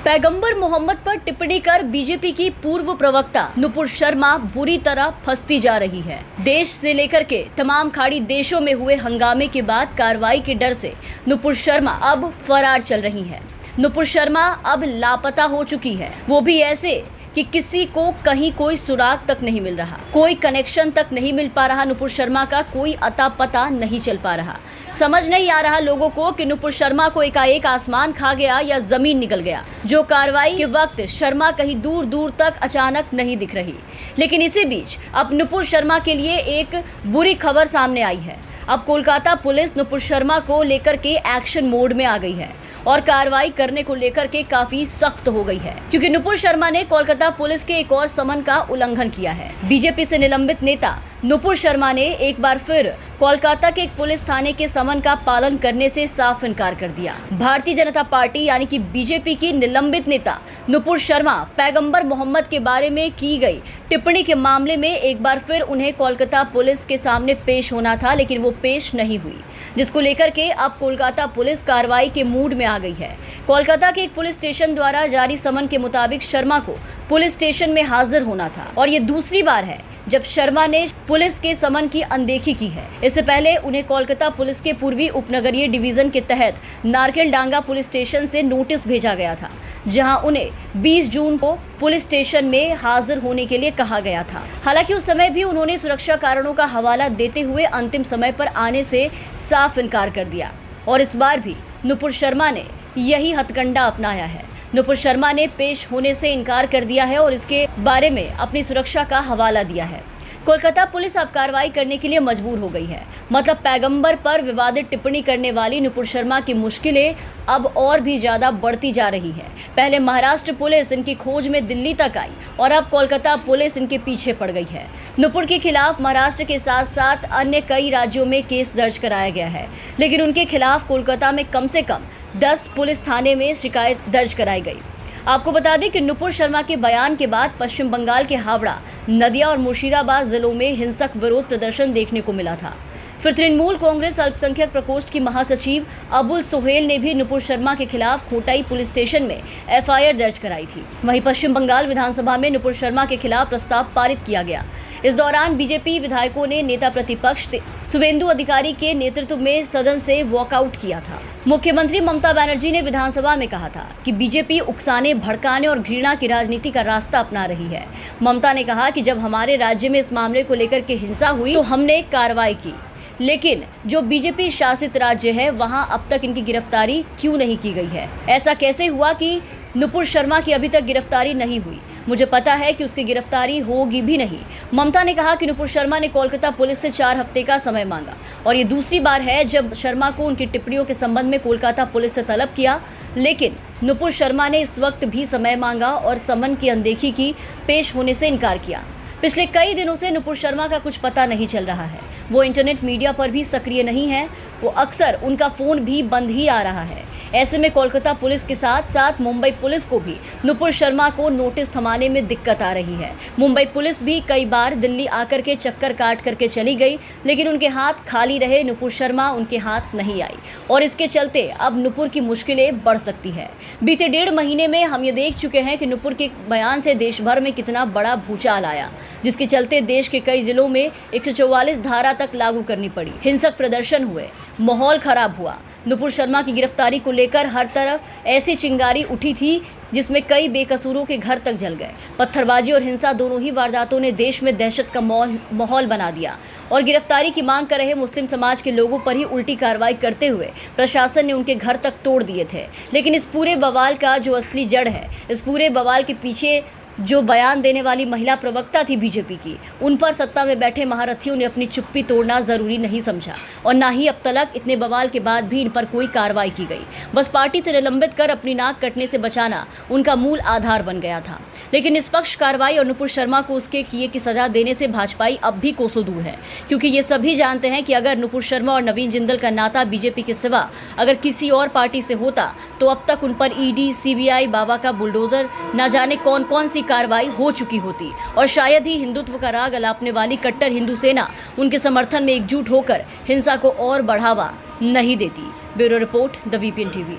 पैगंबर मोहम्मद पर टिप्पणी कर बीजेपी की पूर्व प्रवक्ता नुपुर शर्मा बुरी तरह फंसती जा रही है। देश से लेकर के तमाम खाड़ी देशों में हुए हंगामे के बाद कार्रवाई के डर से नुपुर शर्मा अब फरार चल रही है। नुपुर शर्मा अब लापता हो चुकी है, वो भी ऐसे कि किसी को कहीं कोई सुराग तक नहीं मिल रहा, कोई कनेक्शन तक नहीं मिल पा रहा। नुपुर शर्मा का कोई अता पता नहीं चल पा रहा। समझ नहीं आ रहा लोगों को कि नुपुर शर्मा को एकाएक आसमान खा गया या जमीन निकल गया। जो कार्रवाई के वक्त शर्मा कहीं दूर दूर तक अचानक नहीं दिख रही, लेकिन इसी बीच अब नुपुर शर्मा के लिए एक बुरी खबर सामने आई है। अब कोलकाता पुलिस नुपुर शर्मा को लेकर के एक्शन मोड में आ गई है और कार्रवाई करने को लेकर के काफी सख्त हो गई है, क्योंकि नुपुर शर्मा ने कोलकाता पुलिस के एक और समन का उल्लंघन किया है। बीजेपी से निलंबित नेता नुपुर शर्मा ने एक बार फिर कोलकाता के एक पुलिस थाने के समन का पालन करने से साफ इनकार कर दिया। भारतीय जनता पार्टी यानी कि बीजेपी की निलंबित नेता नुपुर शर्मा पैगंबर मोहम्मद के बारे में की गई टिप्पणी के मामले में एक बार फिर उन्हें कोलकाता पुलिस के सामने पेश होना था, लेकिन वो पेश नहीं हुई, जिसको लेकर के अब कोलकाता पुलिस कार्रवाई के मूड में आ गई है। कोलकाता के एक पुलिस स्टेशन द्वारा जारी समन के मुताबिक शर्मा को पुलिस स्टेशन में हाजिर होना था और ये दूसरी बार है जब शर्मा ने पुलिस के समन की अनदेखी की है। इससे पहले उन्हें कोलकाता पुलिस के पूर्वी उपनगरीय डिवीजन के तहत नारकेल डांगा पुलिस स्टेशन से नोटिस भेजा गया था, जहां उन्हें 20 जून को पुलिस स्टेशन में हाजिर होने के लिए कहा गया था। हालांकि उस समय भी उन्होंने सुरक्षा कारणों का हवाला देते हुए अंतिम समय पर आने से साफ इनकार कर दिया और इस बार भी नुपुर शर्मा ने यही हथकंडा अपनाया है। नुपुर शर्मा ने पेश होने से इनकार कर दिया है और इसके बारे में अपनी सुरक्षा का हवाला दिया है। कोलकाता पुलिस अब कार्रवाई करने के लिए मजबूर हो गई है। मतलब पैगंबर पर विवादित टिप्पणी करने वाली नुपुर शर्मा की मुश्किलें अब और भी ज़्यादा बढ़ती जा रही है। पहले महाराष्ट्र पुलिस इनकी खोज में दिल्ली तक आई और अब कोलकाता पुलिस इनके पीछे पड़ गई है। नुपुर के खिलाफ महाराष्ट्र के साथ साथ अन्य कई राज्यों में केस दर्ज कराया गया है, लेकिन उनके खिलाफ कोलकाता में कम से कम 10 पुलिस थाने में शिकायत दर्ज कराई गई। आपको बता दें कि नुपुर शर्मा के बयान के बाद पश्चिम बंगाल के हावड़ा, नदिया और मुर्शिदाबाद जिलों में हिंसक विरोध प्रदर्शन देखने को मिला था। फिर तृणमूल कांग्रेस अल्पसंख्यक प्रकोष्ठ की महासचिव अबुल सोहेल ने भी नुपुर शर्मा के खिलाफ खोटाई पुलिस स्टेशन में एफआईआर दर्ज कराई थी। वहीं पश्चिम बंगाल विधानसभा में नुपुर शर्मा के खिलाफ प्रस्ताव पारित किया गया। इस दौरान बीजेपी विधायकों ने नेता प्रतिपक्ष शुवेंदु अधिकारी के नेतृत्व में सदन से वॉकआउट किया था। मुख्यमंत्री ममता बनर्जी ने विधानसभा में कहा था कि बीजेपी उकसाने, भड़काने और घृणा की राजनीति का रास्ता अपना रही है। ममता ने कहा कि जब हमारे राज्य में इस मामले को लेकर के हिंसा हुई तो हमने कार्रवाई की, लेकिन जो बीजेपी शासित राज्य है वहां अब तक इनकी गिरफ्तारी क्यों नहीं की गई है? ऐसा कैसे हुआ कि नुपुर शर्मा की अभी तक गिरफ्तारी नहीं हुई? मुझे पता है कि उसकी गिरफ्तारी होगी भी नहीं। ममता ने कहा कि नुपुर शर्मा ने कोलकाता पुलिस से 4 हफ्ते का समय मांगा और ये दूसरी बार है जब शर्मा को उनकी टिप्पणियों के संबंध में कोलकाता पुलिस से तलब किया, लेकिन नुपुर शर्मा ने इस वक्त भी समय मांगा और समन की अनदेखी की, पेश होने से इनकार किया। पिछले कई दिनों से नुपुर शर्मा का कुछ पता नहीं चल रहा है। वो इंटरनेट मीडिया पर भी सक्रिय नहीं है, वो अक्सर उनका फ़ोन भी बंद ही आ रहा है। ऐसे में कोलकाता पुलिस के साथ साथ मुंबई पुलिस को भी नुपुर शर्मा को नोटिस थमाने में दिक्कत आ रही है। मुंबई पुलिस भी कई बार दिल्ली आकर के चक्कर काट करके चली गई, लेकिन उनके हाथ खाली रहे। नुपुर शर्मा उनके हाथ नहीं आई और इसके चलते अब नुपुर की मुश्किलें बढ़ सकती है। बीते 1.5 महीने में हम ये देख चुके हैं कि नुपुर के बयान से देश भर में कितना बड़ा भूचाल आया, जिसके चलते देश के कई जिलों में 144 धारा तक लागू करनी पड़ी। हिंसक प्रदर्शन हुए, माहौल खराब हुआ। नुपुर शर्मा की गिरफ्तारी को लेकर हर तरफ ऐसी चिंगारी उठी थी जिसमें कई बेकसूरों के घर तक जल गए। पत्थरबाजी और हिंसा दोनों ही वारदातों ने देश में दहशत का माहौल बना दिया और गिरफ्तारी की मांग कर रहे मुस्लिम समाज के लोगों पर ही उल्टी कार्रवाई करते हुए प्रशासन ने उनके घर तक तोड़ दिए थे। लेकिन इस पूरे बवाल का जो असली जड़ है, इस पूरे बवाल के पीछे जो बयान देने वाली महिला प्रवक्ता थी बीजेपी की, उन पर सत्ता में बैठे महारथियों ने अपनी चुप्पी तोड़ना जरूरी नहीं समझा और ना ही अब तक इतने बवाल के बाद भी इन पर कोई कार्रवाई की गई। बस पार्टी से निलंबित कर अपनी नाक कटने से बचाना उनका मूल आधार बन गया था। लेकिन निष्पक्ष कार्रवाई और नुपुर शर्मा को उसके किए की सजा देने से भाजपाई अब भी कोसों दूर है, क्योंकि ये सभी जानते हैं कि अगर नुपुर शर्मा और नवीन जिंदल का नाता बीजेपी के सिवा अगर किसी और पार्टी से होता तो अब तक उन पर ईडी, सीबीआई, बाबा का बुलडोजर, न जाने कौन कौन सी कार्रवाई हो चुकी होती और शायद ही हिंदुत्व का राग अलापने वाली कट्टर हिंदू सेना उनके समर्थन में एकजुट होकर हिंसा को और बढ़ावा नहीं देती। Bureau report, the VPN TV.